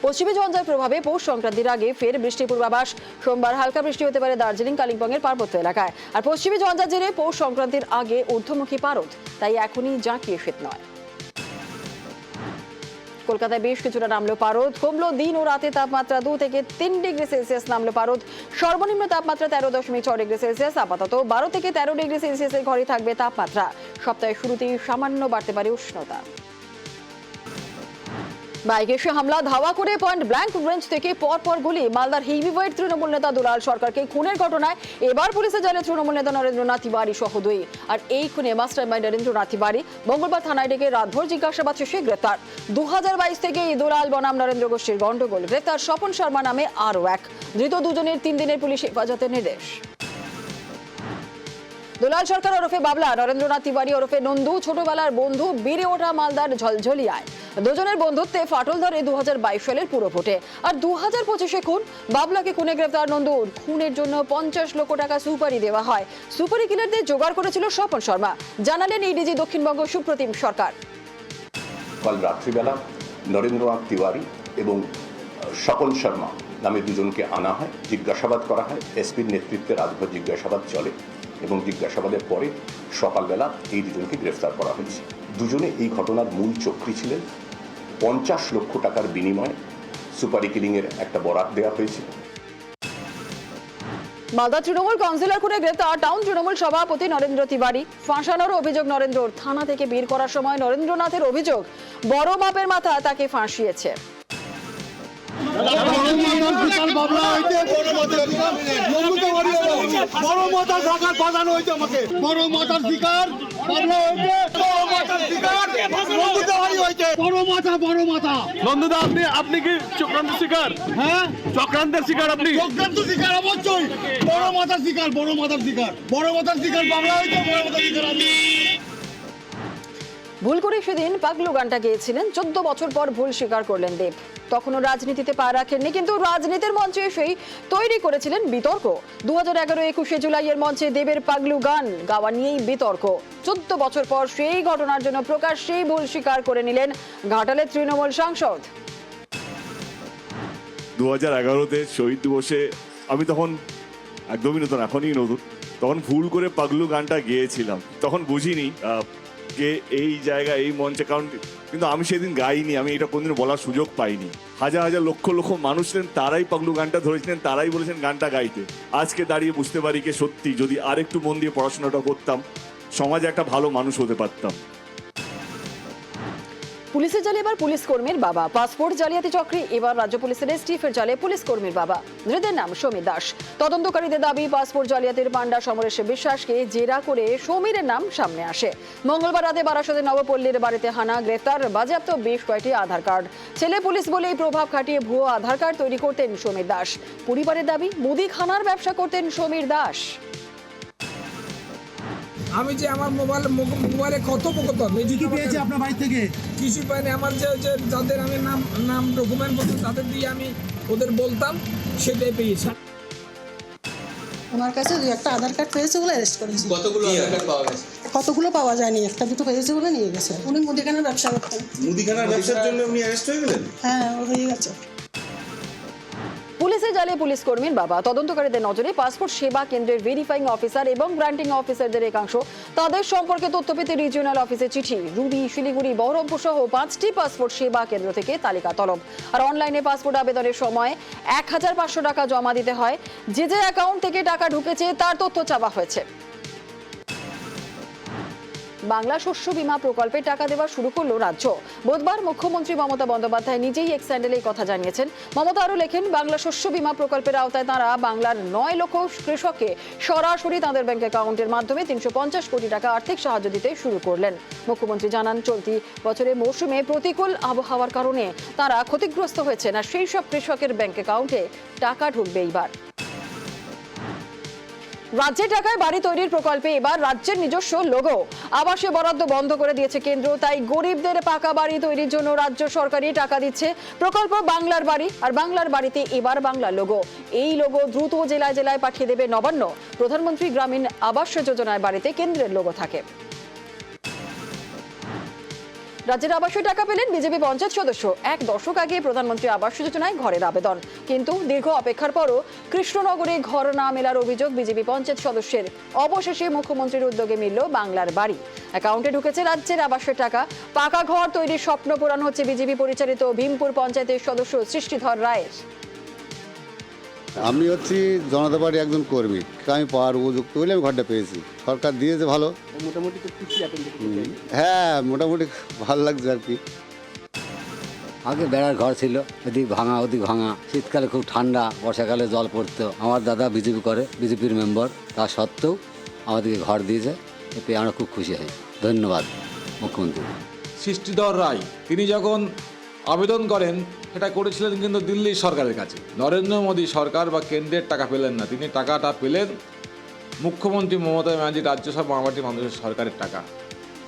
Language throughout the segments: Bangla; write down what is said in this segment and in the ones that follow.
পশ্চিমী ঝঞ্ঝার প্রভাবে পৌষ সংক্রান্তির আগে ফের বৃষ্টির পূর্বাভাস। সোমবার হালকা বৃষ্টি হতে পারে দার্জিলিং, কালিম্পংয়ের পার্বত্য এলাকায়। আর পশ্চিমী ঝঞ্ঝার জেরে পৌষ সংক্রান্তির আগে ঊর্ধ্বমুখী পারদ, তাই এখনই জাঁকিয়ে শীত নয়। কলকাতায় বেশ কিছুটা নামলো পারদ, কমলো দিন ও রাতে তাপমাত্রা। 2 থেকে 3 ডিগ্রি সেলসিয়াস নামলো পারদ। সর্বনিম্ন তাপমাত্রা 13.6 ডিগ্রি সেলসিয়াস। আপাতত 12 থেকে 13 ডিগ্রি সেলসিয়াসের ঘরে থাকবে তাপমাত্রা। সপ্তাহের শুরুতেই সামান্য বাড়তে পারে উষ্ণতা। বাইকে এসে হামলা, ধাওয়া করে পয়েন্ট ব্ল্যাঙ্ক রেঞ্জ থেকে পরপর গুলি। মালদার হেভিওয়েট তৃণমূল নেতা দুলাল সরকারকে খুনের ঘটনায় এবার পুলিশের জালে তৃণমূল নেতা নরেন্দ্রনাথ তিওয়ারি সহ 2। আর এই খুনে মাস্টারমাইন্ড নরেন্দ্রনাথ তিওয়ারি মঙ্গলবার থানায় ডেকে রাতভর জিজ্ঞাসাবাদ শেষে গ্রেপ্তার। 2022 থেকে এই দুলাল বনাম নরেন্দ্র গোষ্ঠীর গন্ডগোল। গ্রেপ্তার স্বপন শর্মা নামে আরও এক। ধৃত দুজনের 3 দিনের পুলিশ হেফাজতের নির্দেশ। দুলাল সরকার ওরফে বাবলা, নরেন্দ্রনাথ তিওয়ারি ওরফে নন্দু ছোটবেলার বন্ধু, বেড়ে ওঠা মালদার ঝলঝলিয়ায়। দুজনের বন্ধুত্বে ফাটল ধরে 2022 সালের পুরো ভোটে। আর 2025-এ খুন। বাবলাকে খুনে গ্রেপ্তার নন্দুর। খুনের জন্য 50 লক্ষ টাকা সুপারি দেওয়া হয়। সুপারি কিলারদের জোগাড় করেছিল স্বপন শর্মা, জানালেন এডিজি দক্ষিণবঙ্গ সুপ্রতিম সরকার। কাল রাত্রিবেলা নরেন্দ্রনাথ তিওয়ারি এবং স্বপন শর্মা নামে দুজনকে আনা হয়, জিজ্ঞাসাবাদ করা হয়। এসপির নেতৃত্বে রাতভর জিজ্ঞাসাবাদ চলে এবং জিজ্ঞাসাবাদের পরে সকালবেলা এই দুজনকে গ্রেফতার করা হয়েছে। দুজনে এই ঘটনার মূল চক্রী ছিলেন। 50 লক্ষ টাকার বিনিময়ে সুপারি কিলিংয়ের একটা বরাত দেওয়া হয়েছিল। মালদা তৃণমূল কাউন্সিলর খুনে গ্রেপ্তার টাউন তৃণমূল সভাপতি নরেন্দ্র তিওয়ারি। ফাঁসানোর অভিযোগ নরেন্দ্রর। থানা থেকে বের করার সময় নরেন্দ্রনাথের অভিযোগ, বড় মাপের মাথা তাকে ফাঁসিয়েছে। আপনি কি চক্রান্ত শিকার? হ্যাঁ, চক্রান্তের শিকার। আপনি চক্রান্ত শিকার অবশ্যই। বড় মাথার শিকার, বড় মাথার শিকার, বড় মাথার শিকার বাংলা হয়েছে, বড় মাথার শিকার আপনি। ভুল করে সেদিন পাগলু গানটা গেয়েছিলেন। 14 বছর পর ভুল স্বীকার করলেন দেব। তখনও রাজনীতিতে পা রাখেননি, কিন্তু রাজনীতির মঞ্চে এসেই তৈরি করেছিলেন বিতর্ক। 2011-21 জুলাইয়ের মঞ্চে দেবের পাগলু গান গাওয়া নিয়েই বিতর্ক। 14 বছর পর সেই ঘটনার জন্য প্রকাশ্যেই ভুল স্বীকার করে নিলেন ঘাটালের তৃণমূল সাংসদ। 2011-তে শহীদ দিবসে আমি তখন একদমই নতুন, এখনই নতুন, তখন ভুল করে পাগলু গানটা গেয়েছিলাম। তখন বুঝিনি যে এই জায়গায় এই মঞ্চে, কারণ কিন্তু আমি সেদিন গাইনি, আমি এটা কোনদিন বলার সুযোগ পাইনি। হাজার হাজার লক্ষ লক্ষ মানুষ ছিলেন, তারাই পাগলু গানটা ধরেছিলেন, তারাই বলেছেন গানটা গাইতে। আজকে দাঁড়িয়ে বুঝতে পারি যে সত্যি যদি আরেকটু মন দিয়ে পড়াশোনাটা করতাম, সমাজে একটা ভালো মানুষ হতে পারতাম। পুলিশের জালে এবার পুলিশ কর্মীর বাবা। পাসপোর্ট জালিয়াতি চক্রে এবার রাজ্য পুলিশের এসটিএফের জালে পুলিশ কর্মীর বাবা। ধৃতের নাম সমীর দাস। তদন্তকারীদের দাবি, পাসপোর্ট জালিয়াতির পান্ডা সমরেশ বিশ্বাসকে জেরা করে সমীরের নাম সামনে আসে। মঙ্গলবার রাতে বারাসতের নবপল্লীর বাড়িতে হানা, গ্রেফতার, বাজেয়াপ্ত বেশ কয়েকটি আধার কার্ড। ছেলে পুলিশ বলেই প্রভাব খাটিয়ে ভুয়ো আধার কার্ড তৈরি করতেন সমীর দাস। পরিবারের দাবি, মুদিখানার ব্যবসা করতেন সমীর দাস। আমি যে আমার মোবাইলে কত পেয়েছে আপনার বাড়ি থেকে কিছু পাইনি। আমার যে যাদের আমি নাম ডকুমেন্ট বলতাম তাদের দিয়ে আমি ওদের বলতাম, সেটাই পেয়েছি। ওনার কাছে 2-1টা আধার কার্ড পেয়েছে বলে অ্যারেস্ট করেছে। কতগুলো আধার কার্ড পাওয়া গেছে? কতগুলো পাওয়া যায়নি, 1-2 পেয়েছে বলে নিয়ে গেছে। উনি মুদিখানার ব্যবসা করতেন। মুদিখানার ব্যবসার জন্য উনি অ্যারেস্ট হয়ে গেলেন? হ্যাঁ, ও হয়ে গেছে। পুলিশের জালে পুলিশ কর্মীর বাবা। তদন্তকারীদের নজরে পাসপোর্ট সেবা কেন্দ্রের ভেরিফাইং অফিসার এবং গ্রান্টিং অফিসারদের একাংশ। তাদের সম্পর্কে তথ্য পেতে রিজিওনাল অফিসে চিঠি। রুবি, শিলিগুড়ি, বহরমপুর সহ 5টি পাসপোর্ট সেবা কেন্দ্র থেকে তালিকা তলব। আর অনলাইনে পাসপোর্ট আবেদনের সময় 1500 টাকা জমা দিতে হয়। যে অ্যাকাউন্ট থেকে টাকা ঢুকেছে তার তথ্য চাওয়া হয়েছে। বাংলা শস্য বীমা প্রকল্পে টাকা দেওয়া শুরু করলো রাজ্য। বুধবার মুখ্যমন্ত্রী মমতা বন্দ্যোপাধ্যায় নিজেই এক্স হ্যান্ডেলে এই কথা জানিয়েছেন। মমতা আরও লেখেন, বাংলা শস্য বীমা প্রকল্পের আওতায় তাঁরা বাংলার 9 লক্ষ কৃষককে সরাসরি তাঁদের ব্যাংক অ্যাকাউন্টের মাধ্যমে 350 কোটি টাকা আর্থিক সাহায্য দিতে শুরু করলেন। মুখ্যমন্ত্রী জানান, চলতি বছরের মৌসুমে প্রতিকূল আবহাওয়ার কারণে তাঁরা ক্ষতিগ্রস্ত হয়েছেন, আর সেই সব কৃষকের ব্যাংক অ্যাকাউন্টে টাকা ঢুকবে এইবার। রাজ্যের টাকায় বাড়ি তৈরির প্রকল্পে এবার রাজ্যের নিজস্ব লোগো। আবাসে বরাদ্দ বন্ধ করে দিয়েছে কেন্দ্র, তাই গরিবদের পাকা বাড়ি তৈরির জন্য রাজ্য সরকারই টাকা দিচ্ছে। প্রকল্প বাংলার বাড়ি, আর বাংলার বাড়িতে এবার বাংলা লোগো। এই লোগো দ্রুত জেলায় জেলায় পাঠিয়ে দেবে নবান্ন। প্রধানমন্ত্রী গ্রামীণ আবাস যোজনায় বাড়িতে কেন্দ্রের লোগো থাকে। রাজ্যের আবাসের টাকা পেলেন বিজেপি পঞ্চায়েত সদস্য। 1 দশক আগে প্রধানমন্ত্রী আবাস যোজনায় ঘরের আবেদন, কিন্তু দীর্ঘ অপেক্ষার পরও কৃষ্ণনগরে ঘর না মেলার অভিযোগ বিজেপি পঞ্চায়েত সদস্যের। অবশেষে মুখ্যমন্ত্রীর উদ্যোগে মিলল বাংলার বাড়ি। অ্যাকাউন্টে ঢুকেছে রাজ্যের আবাসের টাকা। পাকা ঘর তৈরির স্বপ্ন পূরণ হচ্ছে বিজেপি পরিচালিত ভীমপুর পঞ্চায়েতের সদস্য সৃষ্টিধর রায়ের। আমি হচ্ছি জনতা পার্টি একজন কর্মী, আমি পাওয়ার উপযুক্ত বলে আমি ঘরটা পেয়েছি। সরকার দিয়েছে ভালো, মোটামুটি তো খুশি এখন থেকে। হ্যাঁ মোটামুটি ভালো লাগছে আর কি। আগে বেড়ার ঘর ছিল, এদিক ভাঙা ওদিক ভাঙা, শীতকালে খুব ঠান্ডা, বর্ষাকালে জল পড়তো। আমার দাদা বিজেপি করে, বিজেপির মেম্বার, তা সত্ত্বেও আমাদেরকে ঘর দিয়েছে, এতে আমরা খুব খুশি হই। ধন্যবাদ মুখ্যমন্ত্রী। সৃষ্টিধর রায় তিনি যখন আবেদন করেন সেটা করেছিলেন কিন্তু দিল্লি সরকারের কাছে। নরেন্দ্র মোদী সরকার বা কেন্দ্রের টাকা পেলেন না, তিনি টাকাটা পেলেন মুখ্যমন্ত্রী মমতা ব্যানার্জি রাজ্যসভা মামাটি মানুষের সরকারের টাকা।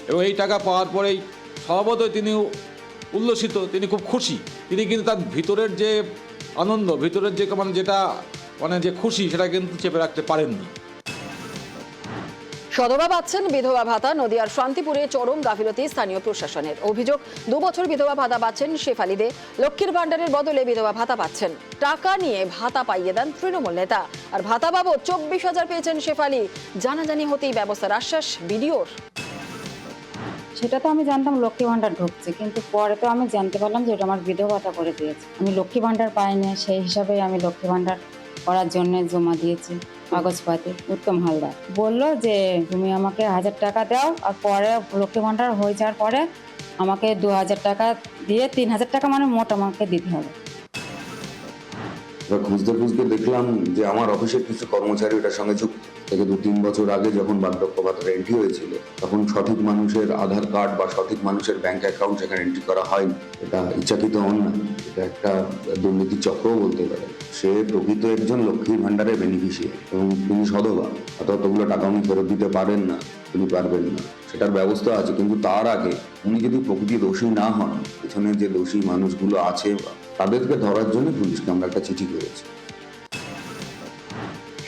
এবং এই টাকা পাওয়ার পরেই স্বভাবতই তিনি উল্লসিত, তিনি খুব খুশি। তিনি কিন্তু তার ভিতরের যে আনন্দ, ভিতরের যে যে খুশি, সেটা কিন্তু চেপে রাখতে পারেননি। সধবা পাচ্ছেন বিধবা ভাতা। নদিয়ার শান্তিপুরে চরম গাফিলতি স্থানীয় প্রশাসনের। অভিযোগ, 2 বছর বিধবা ভাতা পাচ্ছেন শেফালি দে। লক্ষ্মীর ভাণ্ডারের বদলে বিধবা ভাতা পাচ্ছেন। টাকা নিয়ে ভাতা পাইয়ে দেন তৃণমূল নেতা। আর ভাতা বাবদ 24,000 পেয়েছেন শেফালি। জানাজানি হতেই ব্যবস্থার আশ্বাস বিডিওর। সেটা তো আমি জানতাম লক্ষ্মী ভাণ্ডার ঢুকছে, কিন্তু পরে তো আমি জানতে পারলাম যে ওটা আমার বিধবা ভাতা করে দিয়েছে। আমি লক্ষ্মী ভাণ্ডার পাইনি, সেই হিসাবে আমি লক্ষ্মী ভাণ্ডার করার জন্য জমা দিয়েছি কাগজপাতি। উত্তম হালদার বললো যে তুমি আমাকে 1000 টাকা দাও, আর পরে লক্ষ্মী ভাণ্ডার হয়ে যাওয়ার পরে আমাকে 2000 টাকা দিয়ে 3000 টাকা মানে মোট আমাকে দিতে হবে। খুঁজতে খুঁজতে দেখলাম যে আমার অফিসের কিছু কর্মচারী এটার সঙ্গে যুক্ত। থেকে 2-3 বছর আগে যখন বার্ধক্য ভাতার এন্ট্রি হয়েছিল, তখন সঠিক মানুষের আধার কার্ড বা সঠিক মানুষের ব্যাংক অ্যাকাউন্ট সেখানে এন্ট্রি করা হয়নি। এটা ইচ্ছাকৃত অন্যায়, এটা একটা দুর্নীতি চক্রও বলতে পারে। সে প্রকৃত একজন লক্ষ্মী ভাণ্ডারের বেনিফিশিয়ারি এবং তিনি সধবা, অতগুলো টাকা উনি ফেরত দিতে পারেন না, তিনি পারবেন না, সেটার ব্যবস্থা আছে। কিন্তু তার আগে উনি যদি প্রকৃতি দোষী না হন, পেছনে যে দোষী মানুষগুলো আছে তাদেরকে ধরার জন্য পুলিশকে আমরা একটা চিঠি করেছি।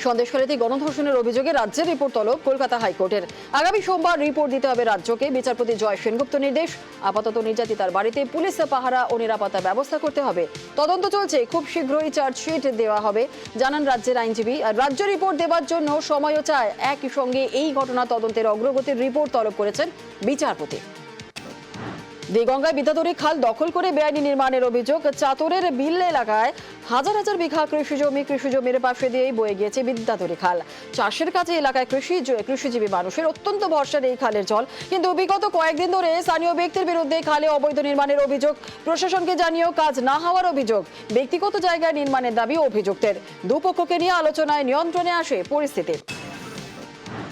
সন্দেশখালীতে গণধর্ষণের অভিযোগে রাজ্যের রিপোর্ট তলব কলকাতা হাইকোর্টের। আগামী সোমবার রিপোর্ট দিতে হবে রাজ্যকে। বিচারপতি জয় সেনগুপ্ত নির্দেশ, আপাতত নির্যাতিতার বাড়িতে পুলিশ পাহারা ও নিরাপত্তা ব্যবস্থা করতে হবে। তদন্ত চলছে, খুব শীঘ্রই চার্জশিট দেওয়া হবে, জানান রাজ্যের আইনজীবী। আর রাজ্য রিপোর্ট দেওয়ার জন্য সময়ও চায়। একই সঙ্গে এই ঘটনা তদন্তের অগ্রগতির রিপোর্ট তলব করেছেন বিচারপতি। দেগঙ্গায় বিদ্যাধরী খাল দখল করে বেআইনি নির্মাণের অভিযোগ। চাতরের বিল এলাকায় হাজার হাজার বিঘা কৃষিজমির পাশে দিয়েই বয়ে গিয়েছে বিদ্যাধরী খাল। চাষের কাজে এলাকায় কৃষিজীবী মানুষের অত্যন্ত ভরসার এই খালের জল। কিন্তু বিগত কয়েকদিন ধরে স্থানীয় ব্যক্তির বিরুদ্ধে খালে অবৈধ নির্মাণের অভিযোগ। প্রশাসনকে জানিয়েও কাজ না হওয়ার অভিযোগ। ব্যক্তিগত জায়গায় নির্মাণের দাবি অভিযুক্তের। দুপক্ষকে নিয়ে আলোচনায় নিয়ন্ত্রণে আসে পরিস্থিতি।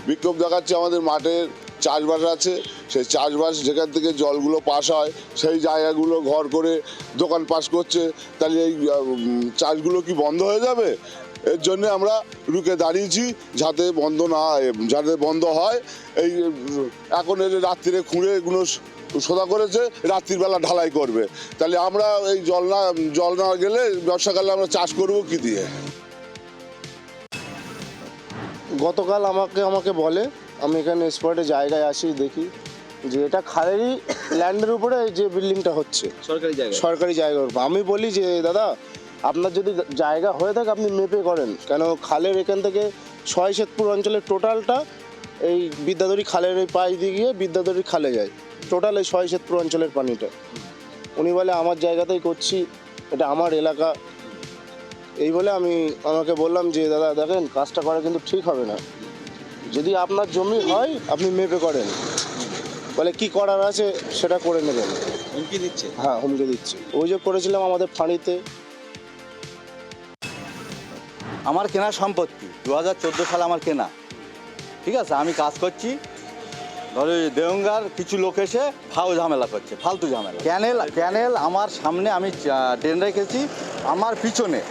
বিক্ষোভ দেখাচ্ছে আমাদের মাঠের চাষবাস আছে, সেই চাষবাস যেখান থেকে জলগুলো পাস হয় সেই জায়গাগুলো ঘর করে দোকান পাস করছে, তাহলে এই চাষগুলো কি বন্ধ হয়ে যাবে? এর জন্য আমরা রুখে দাঁড়িয়েছি যাতে বন্ধ না হয়, যাতে বন্ধ হয়। এই এখন এর রাত্রিরে খুঁড়ে এগুলো সোদা করেছে, রাত্রির বেলা ঢালাই করবে, তাহলে আমরা এই জল না গেলে বর্ষাকালে আমরা চাষ করবো কি দিয়ে? গতকাল আমাকে বলে, আমি এখানে স্পটে জায়গায় আসি, দেখি যে এটা খালেরই ল্যান্ডের উপরে যে বিল্ডিংটা হচ্ছে সরকারি জায়গার উপর। আমি বলি যে দাদা, আপনার যদি জায়গা হয়ে থাকে আপনি মেপে করেন, কেন খালের এখান থেকে শয়শেতপুর অঞ্চলের টোটালটা এই বিদ্যাধরী খালের এই পাশ দিয়ে গিয়ে বিদ্যাধরী খালে যায়, টোটাল এই শয়শেতপুর অঞ্চলের পানিটা। উনি বলে আমার জায়গাতেই করছি, এটা আমার এলাকা। এই বলে আমাকে বললাম যে দাদা দেখেন, কাজটা করা কিন্তু ঠিক হবে না, যদি আপনার জমি হয় আপনি মেপে করেন, বলে কি করার আছে সেটা করে নেবেন। হুমকি দিচ্ছে? হ্যাঁ, হুমকি দিচ্ছে। অভিযোগ করেছিলাম আমাদের ফাঁড়িতে। আমার কেনা সম্পত্তি 2014 সালে আমার কেনা, ঠিক আছে। আমি কাজ করছি, ধরো দেগঙ্গার কিছু লোক এসে ঝামেলা করছে, ফালতু ঝামেলা। ক্যানেল আমার সামনে আমি ড্রেন রেখেছি, আমার পিছনে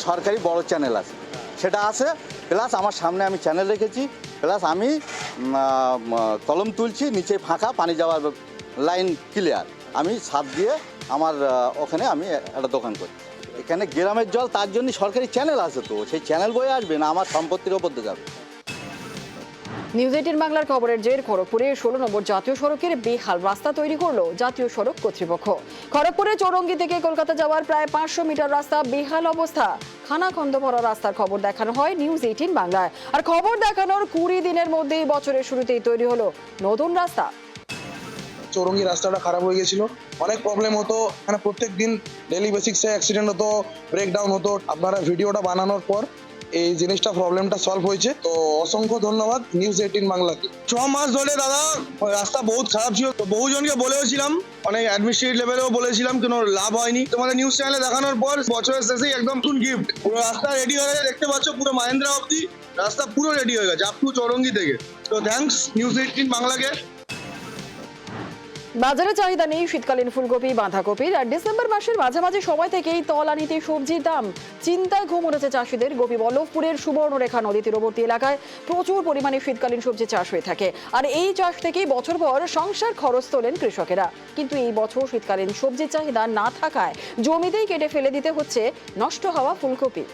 সরকারি বড় চ্যানেল আছে, সেটা আছে, প্লাস আমার সামনে আমি চ্যানেল রেখেছি, প্লাস আমি কলম তুলছি, নিচে ফাঁকা, পানি যাওয়ার লাইন ক্লিয়ার। আমি ছাদ দিয়ে আমার ওখানে আমি একটা দোকান করি। এখানে গ্রামের জল, তার জন্য সরকারি চ্যানেল আছে, তো সেই চ্যানেল বয়ে আসবে না আমার সম্পত্তির ওপর দিয়ে যাবে। নিউজ 18 বাংলার খবরের জের খড়গপুরে 16 নম্বর জাতীয় সড়কের বেহাল রাস্তা তৈরি করলো জাতীয় সড়ক কর্তৃপক্ষ। খড়গপুরে চৌরঙ্গি থেকে কলকাতা যাওয়ার প্রায় 500 মিটার রাস্তা বেহাল অবস্থা। খানাখন্দ ভরা রাস্তার খবর দেখানো হয় নিউজ 18 বাংলায়। আর খবর দেখানোর 20 দিনের মধ্যেই বছরের শুরুতেই তৈরি হলো নতুন রাস্তা। চৌরঙ্গি রাস্তাটা খারাপ হয়ে গেছিল, অনেক প্রবলেম হতো, মানে প্রত্যেক দিন ডেলি বেসিক্সে অ্যাক্সিডেন্ট হতো, ব্রেকডাউন হতো। আপনারা ভিডিওটা বানানোর পর এই জিনিসটা প্রবলেমটা সলভ হয়েছে, তো অসংখ্য ধন্যবাদ নিউজ 18 বাংলাকে। 6 মাস ধরে দাদা রাস্তা বহুত খারাপ ছিল, তো বহুজনকে বলেওছিলাম, অনেক অ্যাডমিনিস্ট্রেটিভ লেভেলেও বলেছিলাম, কোনো লাভ হয়নি। তোমাদের নিউজ চ্যানেলে দেখানোর পর বছরের শেষেই একদম নতুন গিফট, পুরো রাস্তা রেডি হয়ে গেছে, দেখতে পাচ্ছ পুরো মাহেন্দ্রা অবধি রাস্তা পুরো রেডি হয়ে গেছে আপ টু চৌরঙ্গি থেকে। তো থ্যাঙ্কস নিউজ 18 বাংলাকে। বাজারে চাহিদা নেই শীতকালীন ফুলকপি বাঁধাকপির। আর ডিসেম্বর মাসের মাঝামাঝি সময় থেকেই তলানিতে সবজির দাম। চিন্তায় ঘুম উঠেছে চাষিদের। গোপীবল্লভপুরের সুবর্ণরেখা নদী তীরবর্তী এলাকায় প্রচুর পরিমাণে শীতকালীন সবজি চাষ হয়ে থাকে। আর এই চাষ থেকেই বছরভর সংসার খরচ তোলেন কৃষকেরা। কিন্তু এই বছর শীতকালীন সবজির চাহিদা না থাকায় জমিতেই কেটে ফেলে দিতে হচ্ছে নষ্ট হওয়া ফুলকপি।